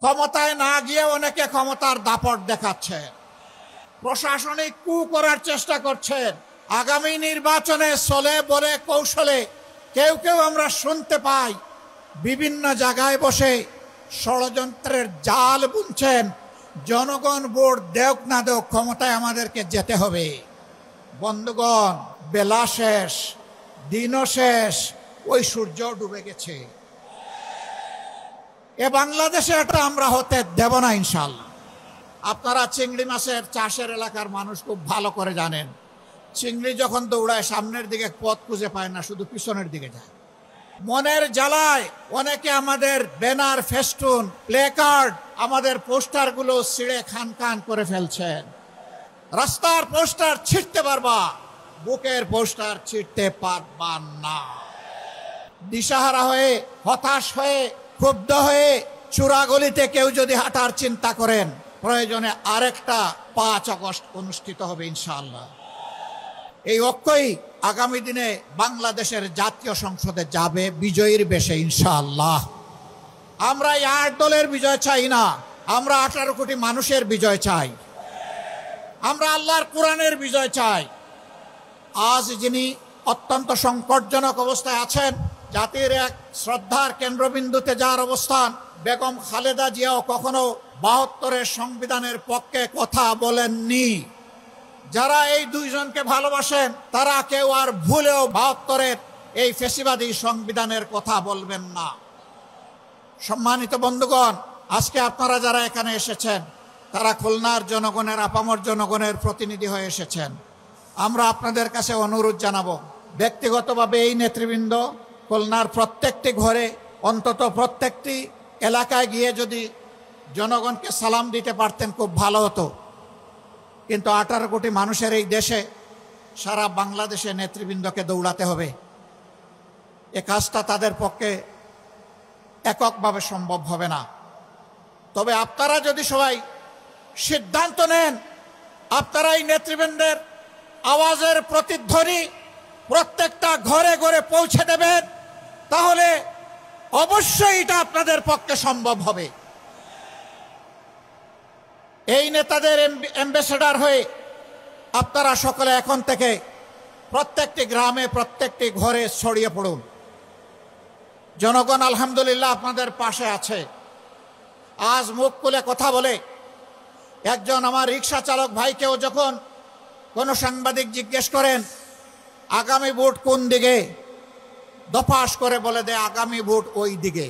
ক্ষমতায় না গিয়ে অনেকে ক্ষমতার দাপট দেখাচ্ছে, প্রশাসনিক কু করার চেষ্টা করছেন। আগামী নির্বাচনে চলে বলে কৌশলে কেউ কেউ আমরা শুনতে পাই বিভিন্ন জায়গায় বসে ষড়যন্ত্রের জাল বুনছেন। জনগণ ভোট দেওক না দেওক, ক্ষমতায় আমাদেরকে যেতে হবে। বন্ধুগণ, বেলা শেষ, দিনও শেষ, ওই সূর্য ডুবে গেছে। এ বাংলাদেশে এটা আমরা হতে দেব না ইনশাল্লাহ। আপনারা চিংড়ি মাছের চাষের এলাকার মানুষ খুব ভালো করে জানেন, চিংড়ি যখন দৌড়ায় সামনের দিকে পথ খুঁজে পায় না, শুধু পিছনের দিকে যায়। মনের জ্বালায় অনেকে আমাদের ব্যানার, ফেস্টুন, প্লেকার্ড, আমাদের পোস্টারগুলো ছিঁড়ে খান খান করে ফেলছেন। রাস্তার পোস্টার ছিঁড়তে পারবা, বুকের পোস্টার ছিঁড়তে পারবা না। দিশাহারা হয়ে, হতাশ হয়ে, ক্ষুব্ধ হয়ে চূড়াগলিতে কেউ যদি হাঁটার চিন্তা করেন, প্রয়োজনে আরেকটা 5 আগস্ট অনুষ্ঠিত হবে ইনশাআল্লাহ। এই ঐক্যই আগামী দিনে বাংলাদেশের জাতীয় সংসদে যাবে বিজয়ীর বেশে ইনশাআল্লাহ। আমরা এই 8 দলের বিজয় চাই না, আমরা 18 কোটি মানুষের বিজয় চাই। আমরা আল্লাহর কোরআনের বিজয় চাই। আজ যিনি অত্যন্ত সংকটজনক অবস্থায় আছেন, জাতির এক শ্রদ্ধার কেন্দ্রবিন্দুতে যার অবস্থান, বেগম খালেদা জিয়াও কখনো 72-এর সংবিধানের পক্ষে কথা বলেননি। যারা এই দুইজনকে ভালোবাসেন তারা কেউ আর ভুলেও 72-এর এই ফ্যাসিবাদী সংবিধানের কথা বলবেন না। সম্মানিত বন্ধুগণ, আজকে আপনারা যারা এখানে এসেছেন তারা খুলনার জনগণের, আপামর জনগণের প্রতিনিধি হয়ে এসেছেন। আমরা আপনাদের কাছে অনুরোধ জানাবো, ব্যক্তিগতভাবে এই নেতৃবৃন্দ খুলনার প্রত্যেকটি ঘরে, অন্তত প্রত্যেকটি এলাকায় গিয়ে যদি জনগণকে সালাম দিতে পারতেন খুব ভালো হতো। কিন্তু 18 কোটি মানুষের এই দেশে সারা বাংলাদেশে নেতৃবৃন্দকে দৌড়াতে হবে। এ কাজটা তাদের পক্ষে এককভাবে সম্ভব হবে না। তবে আপনারা যদি সবাই সিদ্ধান্ত নেন, আপনারা এই নেতৃবৃন্দের আওয়াজের প্রতিধ্বনি প্রত্যেকটা ঘরে ঘরে পৌঁছে দেবেন, তাহলে অবশ্যই এটা আপনাদের পক্ষে সম্ভব হবে। এই নেতাদের অ্যাম্বাসেডর হয়ে আপনারা সকলে এখন থেকে প্রত্যেকটি গ্রামে, প্রত্যেকটি ঘরে ছড়িয়ে পড়ুন। জনগণ আলহামদুলিল্লাহ আপনাদের পাশে আছে। আজ মুখ খুলে কথা বলে একজন আমার রিক্সা চালক ভাইকেও যখন কোনো সাংবাদিক জিজ্ঞেস করেন আগামী ভোট কোন দিকে, দফাস করে বলে দেয় আগামী ভোট ওই দিকে।